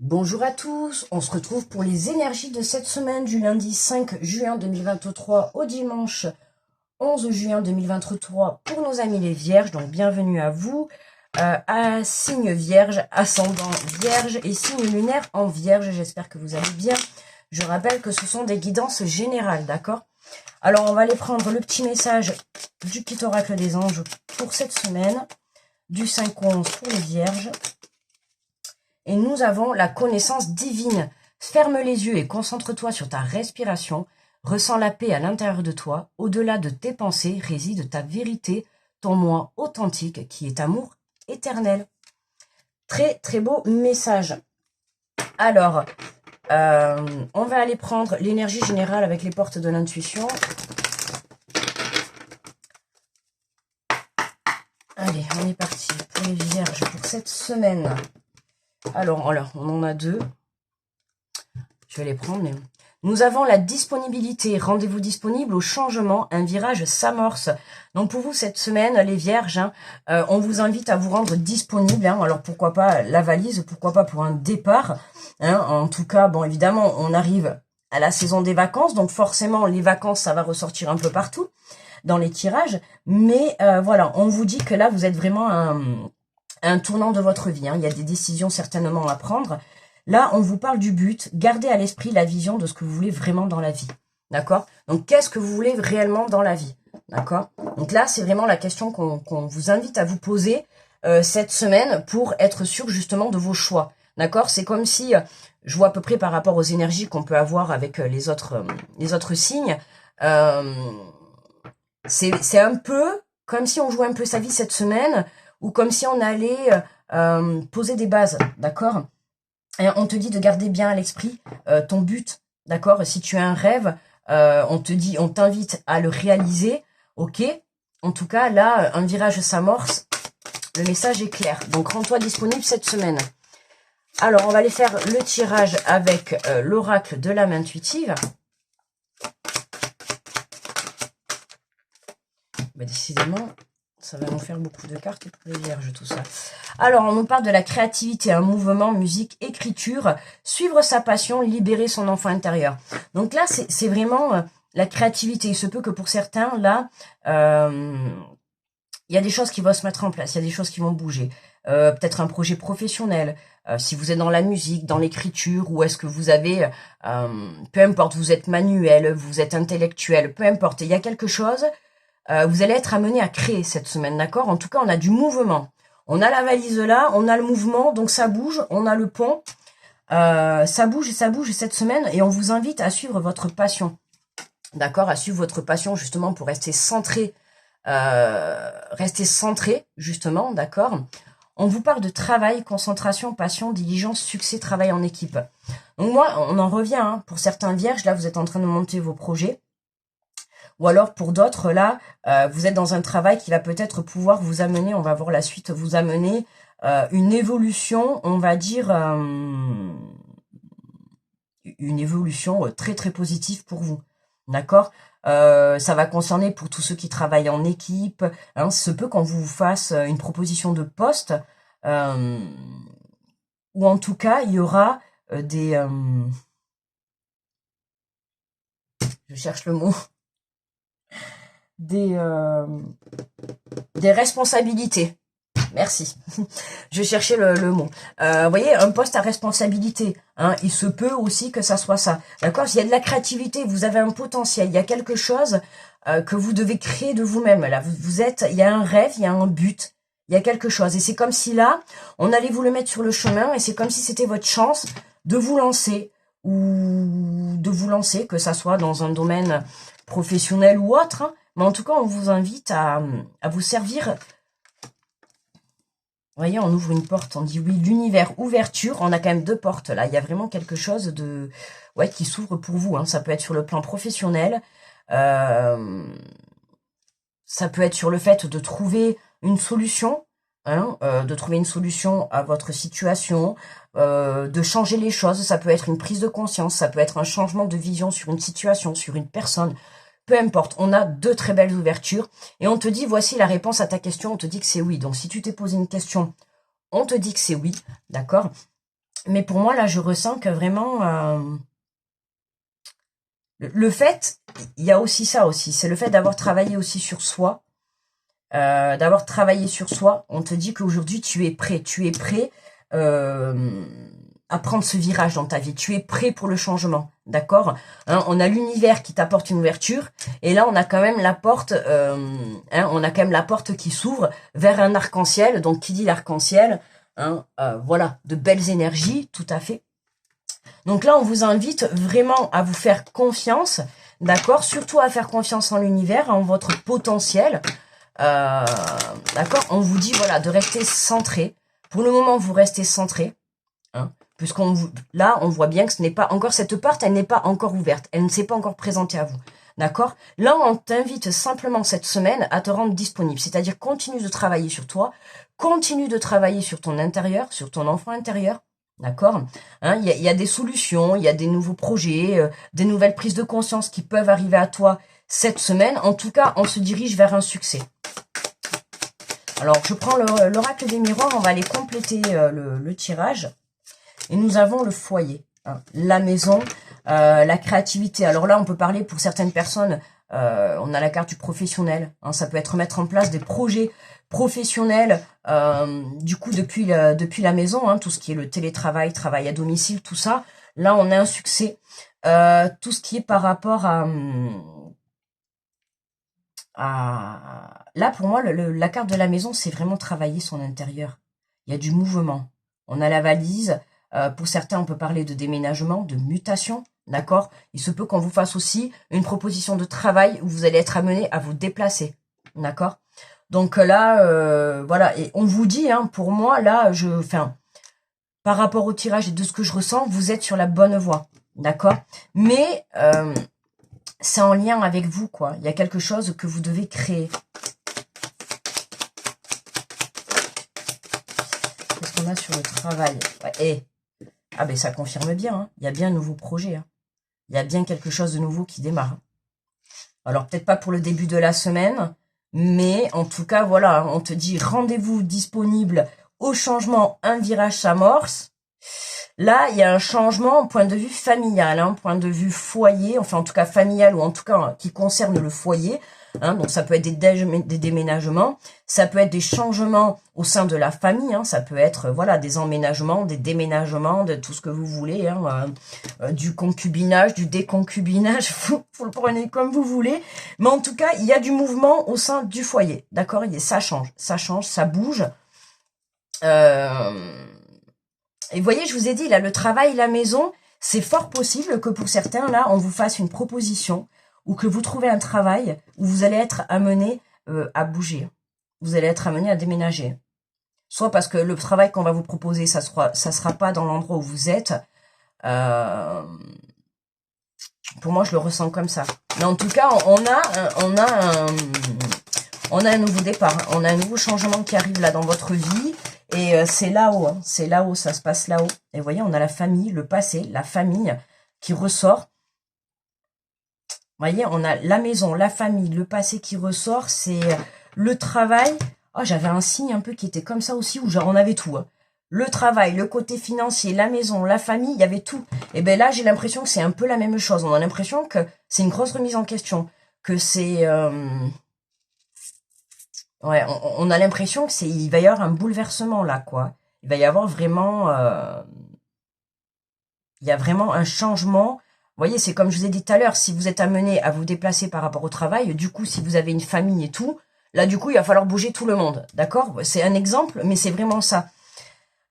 Bonjour à tous, on se retrouve pour les énergies de cette semaine du lundi 5 juin 2023 au dimanche 11 juin 2023 pour nos amis les vierges, donc bienvenue à vous, à signe vierge, ascendant vierge et signe lunaire en vierge, j'espère que vous allez bien. Je rappelle que ce sont des guidances générales, d'accord? Alors on va aller prendre le petit message du kit oracle des anges pour cette semaine, du 5-11 pour les vierges. Et nous avons la connaissance divine. Ferme les yeux et concentre-toi sur ta respiration. Ressens la paix à l'intérieur de toi. Au-delà de tes pensées réside ta vérité, ton moi authentique qui est amour éternel. Très très beau message. Alors, on va aller prendre l'énergie générale avec les portes de l'intuition. Allez, on est parti pour les vierges pour cette semaine. Alors, on en a deux. Je vais les prendre, mais... Nous avons la disponibilité. Rendez-vous disponible au changement. Un virage s'amorce. Donc, pour vous, cette semaine, les vierges, on vous invite à vous rendre disponible. Alors, pourquoi pas la valise, pourquoi pas pour un départ. En tout cas, bon, évidemment, on arrive à la saison des vacances. Donc, forcément, les vacances, ça va ressortir un peu partout dans les tirages. Mais voilà, on vous dit que là, vous êtes vraiment un tournant de votre vie. Il y a des décisions certainement à prendre. Là, on vous parle du but. Gardez à l'esprit la vision de ce que vous voulez vraiment dans la vie. D'accord? Donc, qu'est-ce que vous voulez réellement dans la vie? D'accord? Donc là, c'est vraiment la question qu'on vous invite à vous poser cette semaine pour être sûr justement de vos choix. D'accord? C'est comme si, je vois à peu près par rapport aux énergies qu'on peut avoir avec les autres signes, c'est un peu comme si on jouait un peu sa vie cette semaine ou comme si on allait poser des bases. D'accord? Et on te dit de garder bien à l'esprit ton but, d'accord? Si tu as un rêve, on t'invite à le réaliser, ok? En tout cas, là, un virage s'amorce, le message est clair. Donc, rends-toi disponible cette semaine. Alors, on va aller faire le tirage avec l'oracle de l'âme intuitive. Ben, décidément, ça va nous faire beaucoup de cartes pour les vierges, tout ça. Alors, on nous parle de la créativité, un mouvement, musique, écriture, suivre sa passion, libérer son enfant intérieur. Donc là, c'est vraiment la créativité. Il se peut que pour certains, là, il y a des choses qui vont se mettre en place, il y a des choses qui vont bouger. Peut-être un projet professionnel, si vous êtes dans la musique, dans l'écriture, ou est-ce que vous avez, peu importe, vous êtes manuel, vous êtes intellectuel, peu importe, il y a quelque chose... vous allez être amené à créer cette semaine, d'accord? En tout cas, on a du mouvement. On a la valise là, on a le mouvement, donc ça bouge, on a le pont. Ça bouge cette semaine et on vous invite à suivre votre passion. D'accord? À suivre votre passion justement pour rester centré. Justement, d'accord? On vous parle de travail, concentration, passion, diligence, succès, travail en équipe. Donc moi, on en revient, pour certains vierges, là vous êtes en train de monter vos projets. Ou alors pour d'autres, là, vous êtes dans un travail qui va peut-être pouvoir vous amener, on va voir la suite, vous amener une évolution, on va dire, une évolution très très positive pour vous. D'accord? Ça va concerner pour tous ceux qui travaillent en équipe. Se peut qu'on vous fasse une proposition de poste, ou en tout cas, il y aura des... je cherche le mot. Des responsabilités. Merci. Je cherchais le mot. Vous voyez, un poste à responsabilité. Il se peut aussi que ça soit ça. D'accord? S'il y a de la créativité, vous avez un potentiel, il y a quelque chose que vous devez créer de vous-même. Là, vous êtes, il y a un rêve, il y a un but, il y a quelque chose. Et c'est comme si là, on allait vous le mettre sur le chemin et c'est comme si c'était votre chance de vous lancer que ça soit dans un domaine professionnel ou autre. Mais en tout cas, on vous invite à vous servir. Vous voyez, on ouvre une porte, on dit oui, l'univers, ouverture. On a quand même deux portes là. Il y a vraiment quelque chose de qui s'ouvre pour vous. Ça peut être sur le plan professionnel. Ça peut être sur le fait de trouver une solution. De trouver une solution à votre situation, de changer les choses. Ça peut être une prise de conscience, ça peut être un changement de vision sur une situation, sur une personne. Peu importe, on a deux très belles ouvertures et on te dit voici la réponse à ta question, on te dit que c'est oui. Donc si tu t'es posé une question, on te dit que c'est oui, d'accord? Mais pour moi, là, je ressens que vraiment... le fait, il y a aussi ça aussi, c'est le fait d'avoir travaillé aussi sur soi, on te dit qu'aujourd'hui tu es prêt à prendre ce virage dans ta vie, tu es prêt pour le changement, d'accord, hein, on a l'univers qui t'apporte une ouverture, et là on a quand même la porte, la porte qui s'ouvre vers un arc-en-ciel, donc qui dit l'arc-en-ciel, hein, voilà, de belles énergies, tout à fait. Donc là, on vous invite vraiment à vous faire confiance, d'accord? Surtout à faire confiance en l'univers, en votre potentiel, d'accord? On vous dit, voilà, de rester centré. Pour le moment, vous restez centré, hein, là, on voit bien que ce n'est pas encore, cette porte, elle n'est pas encore ouverte, elle ne s'est pas encore présentée à vous, d'accord? Là, on t'invite simplement cette semaine à te rendre disponible, c'est-à-dire continue de travailler sur toi, continue de travailler sur ton intérieur, sur ton enfant intérieur, d'accord, hein, il y a des solutions, il y a des nouveaux projets, des nouvelles prises de conscience qui peuvent arriver à toi cette semaine. En tout cas, on se dirige vers un succès. Alors, je prends l'oracle des miroirs, on va aller compléter le tirage. Et nous avons le foyer, hein, la maison, la créativité. Alors là, on peut parler pour certaines personnes, on a la carte du professionnel. Hein, ça peut être mettre en place des projets professionnels, du coup, depuis la maison, hein, tout ce qui est le télétravail, travail à domicile, tout ça. Là, on a un succès. Tout ce qui est par rapport Là, pour moi, la carte de la maison, c'est vraiment travailler son intérieur. Il y a du mouvement. On a la valise. Pour certains, on peut parler de déménagement, de mutation, d'accord? Il se peut qu'on vous fasse aussi une proposition de travail où vous allez être amené à vous déplacer, d'accord? Donc là, voilà, et on vous dit, hein, pour moi, là, par rapport au tirage et de ce que je ressens, vous êtes sur la bonne voie, d'accord? Mais c'est en lien avec vous, quoi. Il y a quelque chose que vous devez créer. Qu'est-ce qu'on a sur le travail? Ouais, ah ben ça confirme bien, hein. Il y a bien un nouveau projet. Hein. Il y a bien quelque chose de nouveau qui démarre. Alors peut-être pas pour le début de la semaine, mais en tout cas, voilà, on te dit rendez-vous disponible au changement, un virage s'amorce. Là, il y a un changement au point de vue familial, hein, point de vue foyer, enfin en tout cas familial ou en tout cas qui concerne le foyer. Hein, donc ça peut être des déménagements, ça peut être des changements au sein de la famille, hein, ça peut être voilà des emménagements, des déménagements, de tout ce que vous voulez, hein, du concubinage, du déconcubinage, vous le prenez comme vous voulez. Mais en tout cas, il y a du mouvement au sein du foyer, d'accord? Ça change, ça bouge. Et vous voyez, je vous ai dit, là, le travail, la maison, c'est fort possible que pour certains, là, on vous fasse une proposition ou que vous trouvez un travail où vous allez être amené à bouger. Vous allez être amené à déménager. Soit parce que le travail qu'on va vous proposer, ça sera pas dans l'endroit où vous êtes. Pour moi, je le ressens comme ça. Mais en tout cas, on a un nouveau départ. On a un nouveau changement qui arrive là dans votre vie. Et c'est là-haut, hein, c'est là-haut, ça se passe là-haut. Et vous voyez, on a la famille, le passé, la famille qui ressort. Vous voyez, on a la maison, la famille, le passé qui ressort, c'est le travail. Oh, j'avais un signe un peu qui était comme ça aussi, où genre on avait tout. Hein. Le travail, le côté financier, la maison, la famille, il y avait tout. Et bien là, j'ai l'impression que c'est un peu la même chose. On a l'impression que c'est une grosse remise en question, que c'est... Ouais, on a l'impression que il va y avoir un bouleversement là, quoi. Il va y avoir vraiment, il y a vraiment un changement. Vous voyez, c'est comme je vous ai dit tout à l'heure, si vous êtes amené à vous déplacer par rapport au travail, du coup, si vous avez une famille et tout, là, du coup, il va falloir bouger tout le monde, d'accord? C'est un exemple, mais c'est vraiment ça.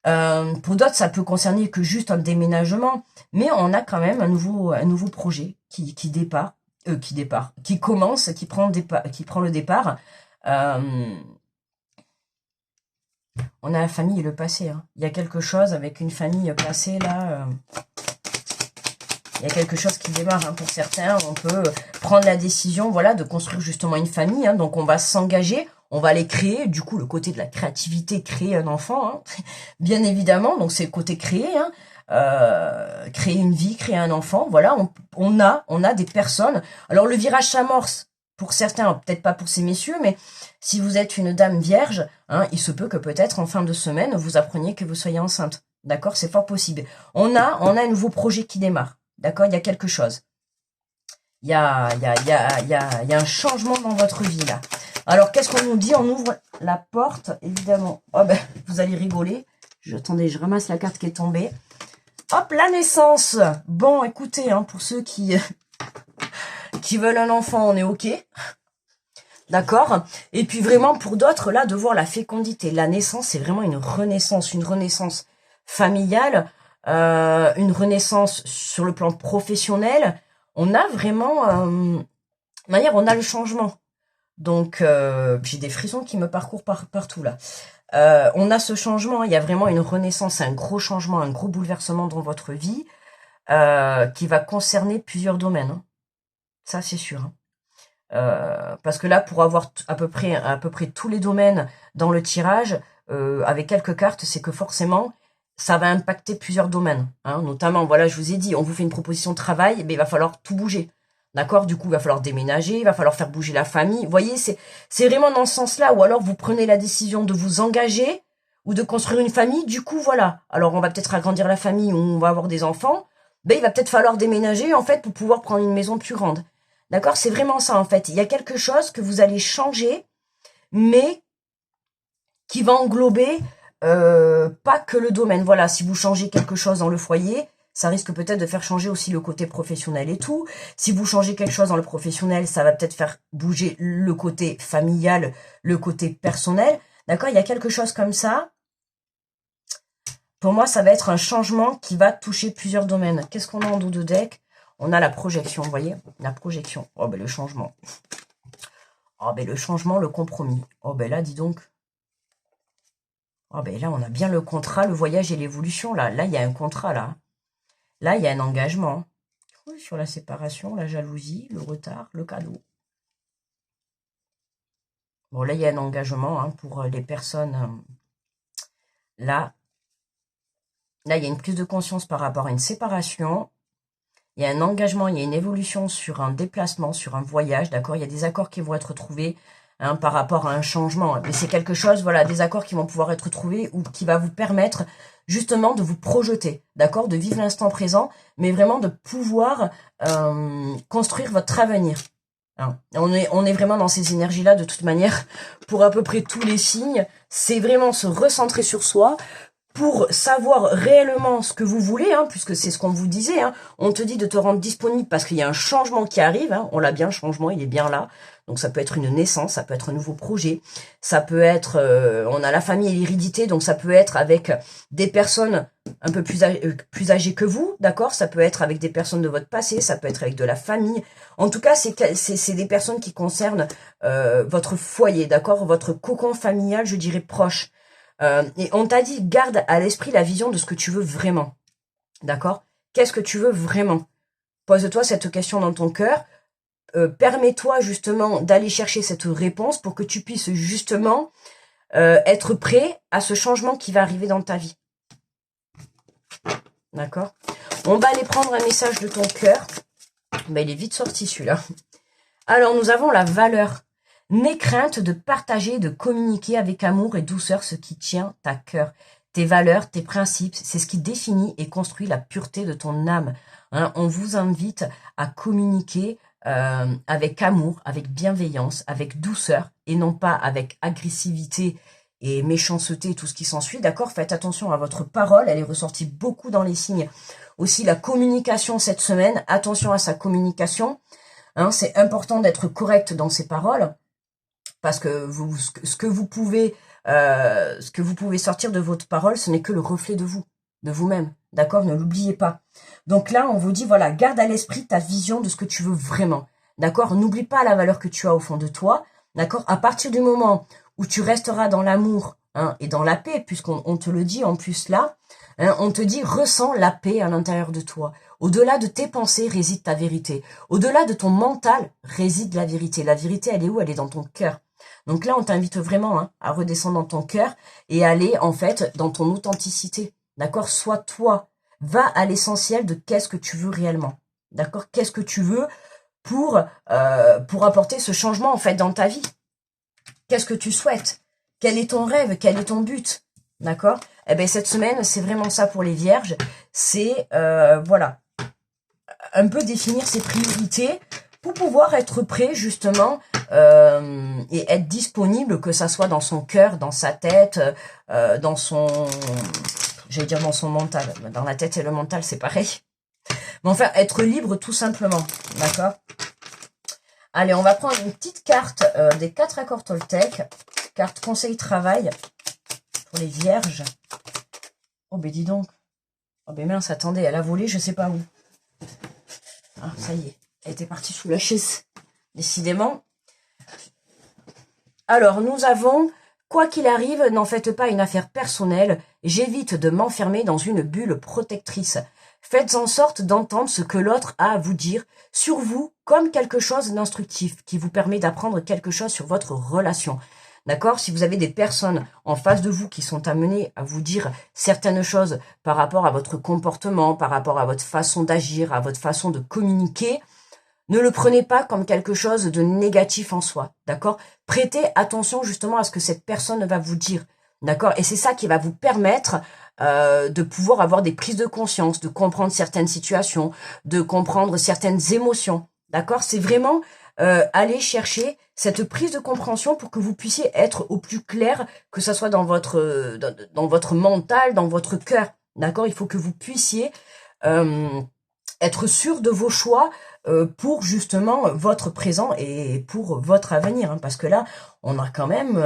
Pour d'autres, ça peut concerner que juste un déménagement, mais on a quand même un nouveau projet qui commence, qui prend le départ. On a la famille et le passé. Hein. Il y a quelque chose avec une famille passée là. Il y a quelque chose qui démarre. Hein. Pour certains, on peut prendre la décision, voilà, de construire justement une famille. Hein. Donc on va s'engager, on va les créer. Du coup, le côté de la créativité, créer un enfant, hein. Bien évidemment. Donc c'est le côté créer. Hein. Créer une vie, créer un enfant. Voilà, on a des personnes. Alors le virage s'amorce. Pour certains, peut-être pas pour ces messieurs, mais si vous êtes une dame vierge, hein, il se peut que peut-être en fin de semaine, vous appreniez que vous soyez enceinte. D'accord, c'est fort possible. On a un nouveau projet qui démarre. D'accord, il y a quelque chose. Il y a un changement dans votre vie, là. Alors, qu'est-ce qu'on nous dit? On ouvre la porte, évidemment. Oh, ben, vous allez rigoler. Attendez, je ramasse la carte qui est tombée. Hop, la naissance. Bon, écoutez, hein, pour ceux qui veulent un enfant, on est OK. D'accord? Et puis vraiment, pour d'autres, là, de voir la fécondité. La naissance, c'est vraiment une renaissance familiale, une renaissance sur le plan professionnel. On a vraiment, manière, on a le changement. Donc, j'ai des frissons qui me parcourent partout là. On a ce changement, il y a vraiment une renaissance, un gros changement, un gros bouleversement dans votre vie qui va concerner plusieurs domaines. Hein. Ça, c'est sûr. Hein. Parce que là, pour avoir à peu près tous les domaines dans le tirage, avec quelques cartes, c'est que forcément, ça va impacter plusieurs domaines. Hein. Notamment, voilà, je vous ai dit, on vous fait une proposition de travail, mais il va falloir tout bouger. D'accord? Du coup, il va falloir déménager, il va falloir faire bouger la famille. Vous voyez, c'est vraiment dans ce sens-là. Ou alors, vous prenez la décision de vous engager ou de construire une famille. Du coup, voilà. Alors, on va peut-être agrandir la famille ou on va avoir des enfants. Ben, il va peut-être falloir déménager, en fait, pour pouvoir prendre une maison plus grande. D'accord? C'est vraiment ça, en fait. Il y a quelque chose que vous allez changer, mais qui va englober pas que le domaine. Voilà, si vous changez quelque chose dans le foyer, ça risque peut-être de faire changer aussi le côté professionnel et tout. Si vous changez quelque chose dans le professionnel, ça va peut-être faire bouger le côté familial, le côté personnel. D'accord? Il y a quelque chose comme ça. Pour moi, ça va être un changement qui va toucher plusieurs domaines. Qu'est-ce qu'on a en dos de deck? On a la projection, vous voyez? La projection. Oh, ben le changement. Oh, ben le changement, le compromis. Oh, ben là, dis donc. Oh, ben là, on a bien le contrat, le voyage et l'évolution. Là, il y a un contrat, là. Là, il y a un engagement. Sur la séparation, la jalousie, le retard, le cadeau. Bon, là, il y a un engagement hein, pour les personnes. Là, il y a une prise de conscience par rapport à une séparation. Il y a un engagement, il y a une évolution sur un déplacement, sur un voyage, d'accord? Il y a des accords qui vont être trouvés hein, par rapport à un changement. Mais c'est quelque chose, voilà, des accords qui vont pouvoir être trouvés ou qui va vous permettre justement de vous projeter, d'accord? De vivre l'instant présent, mais vraiment de pouvoir construire votre avenir. Hein. On est vraiment dans ces énergies-là de toute manière pour à peu près tous les signes. C'est vraiment se recentrer sur soi, pour savoir réellement ce que vous voulez, hein, puisque c'est ce qu'on vous disait, hein, on te dit de te rendre disponible parce qu'il y a un changement qui arrive, hein, on l'a bien, le changement, il est bien là, donc ça peut être une naissance, ça peut être un nouveau projet, ça peut être, on a la famille et l'hérédité, donc ça peut être avec des personnes un peu plus âgées que vous, d'accord, ça peut être avec des personnes de votre passé, ça peut être avec de la famille, en tout cas, c'est des personnes qui concernent votre foyer, d'accord, votre cocon familial, je dirais proche. Et on t'a dit, garde à l'esprit la vision de ce que tu veux vraiment. D'accord? Qu'est-ce que tu veux vraiment? Pose-toi cette question dans ton cœur. Permets-toi justement d'aller chercher cette réponse pour que tu puisses justement être prêt à ce changement qui va arriver dans ta vie. D'accord? On va aller prendre un message de ton cœur. Ben, il est vite sorti celui-là. Alors, nous avons la valeur. N'aie crainte de partager, de communiquer avec amour et douceur ce qui tient à cœur. Tes valeurs, tes principes, c'est ce qui définit et construit la pureté de ton âme. Hein, on vous invite à communiquer avec amour, avec bienveillance, avec douceur et non pas avec agressivité et méchanceté et tout ce qui s'ensuit. D'accord? Faites attention à votre parole, elle est ressortie beaucoup dans les signes. Aussi la communication cette semaine, attention à sa communication. Hein, c'est important d'être correct dans ses paroles. Parce que ce que vous pouvez sortir de votre parole, ce n'est que le reflet de vous, de vous-même. D'accord? Ne l'oubliez pas. Donc là, on vous dit, voilà, garde à l'esprit ta vision de ce que tu veux vraiment. D'accord? N'oublie pas la valeur que tu as au fond de toi. D'accord? À partir du moment où tu resteras dans l'amour hein, et dans la paix, puisqu'on te le dit en plus là, hein, on te dit, ressens la paix à l'intérieur de toi. Au-delà de tes pensées réside ta vérité. Au-delà de ton mental réside la vérité. La vérité, elle est où? Elle est dans ton cœur. Donc là, on t'invite vraiment hein, à redescendre dans ton cœur et aller en fait dans ton authenticité. D'accord? Sois toi. Va à l'essentiel de qu'est-ce que tu veux réellement. D'accord? Qu'est-ce que tu veux pour apporter ce changement en fait dans ta vie? Qu'est-ce que tu souhaites? Quel est ton rêve? Quel est ton but? D'accord? Eh ben cette semaine, c'est vraiment ça pour les vierges. C'est, voilà, un peu définir ses priorités pour pouvoir être prêt justement et être disponible, que ça soit dans son cœur, dans sa tête, dans son, j'allais dire dans son mental. Dans la tête et le mental, c'est pareil. Mais enfin, être libre tout simplement, d'accord? Allez, on va prendre une petite carte des 4 accords Toltec, carte conseil travail pour les vierges. Oh ben dis donc. Oh ben mince, attendez, elle a volé, je sais pas où. Ah, ça y est, elle était partie sous la chaise. Décidément. Alors, nous avons, quoi qu'il arrive, n'en faites pas une affaire personnelle. J'évite de m'enfermer dans une bulle protectrice. Faites en sorte d'entendre ce que l'autre a à vous dire sur vous comme quelque chose d'instructif qui vous permet d'apprendre quelque chose sur votre relation. D'accord? Si vous avez des personnes en face de vous qui sont amenées à vous dire certaines choses par rapport à votre comportement, par rapport à votre façon d'agir, à votre façon de communiquer, ne le prenez pas comme quelque chose de négatif en soi, d'accord? Prêtez attention justement à ce que cette personne va vous dire, d'accord? Et c'est ça qui va vous permettre de pouvoir avoir des prises de conscience, de comprendre certaines situations, de comprendre certaines émotions, d'accord? C'est vraiment aller chercher cette prise de compréhension pour que vous puissiez être au plus clair, que ça soit dans votre mental, dans votre cœur, d'accord? Il faut que vous puissiez être sûr de vos choix pour justement votre présent et pour votre avenir, hein, parce que là, on a quand même,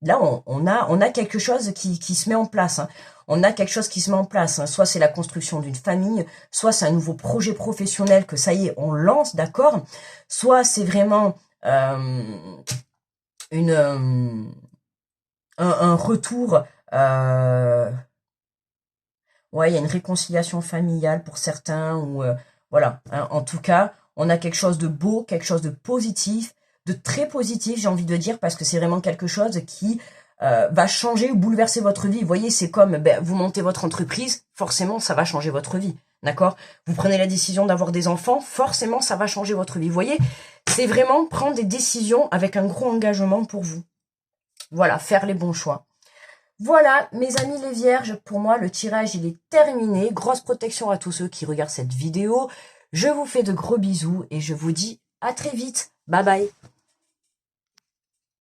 là, on a quelque chose qui se met en place. Hein. On a quelque chose qui se met en place. Hein. Soit c'est la construction d'une famille, soit c'est un nouveau projet professionnel que ça y est, on lance, d'accord. Soit c'est vraiment un retour. Ouais, il y a une réconciliation familiale pour certains, ou voilà. Hein, en tout cas, on a quelque chose de beau, quelque chose de positif, de très positif, j'ai envie de dire, parce que c'est vraiment quelque chose qui va changer ou bouleverser votre vie. Vous voyez, c'est comme vous montez votre entreprise, forcément, ça va changer votre vie, d'accord? Vous prenez la décision d'avoir des enfants, forcément, ça va changer votre vie. Vous voyez, c'est vraiment prendre des décisions avec un gros engagement pour vous. Voilà, faire les bons choix. Voilà, mes amis les vierges, pour moi, le tirage, il est terminé. Grosse protection à tous ceux qui regardent cette vidéo. Je vous fais de gros bisous et je vous dis à très vite. Bye bye.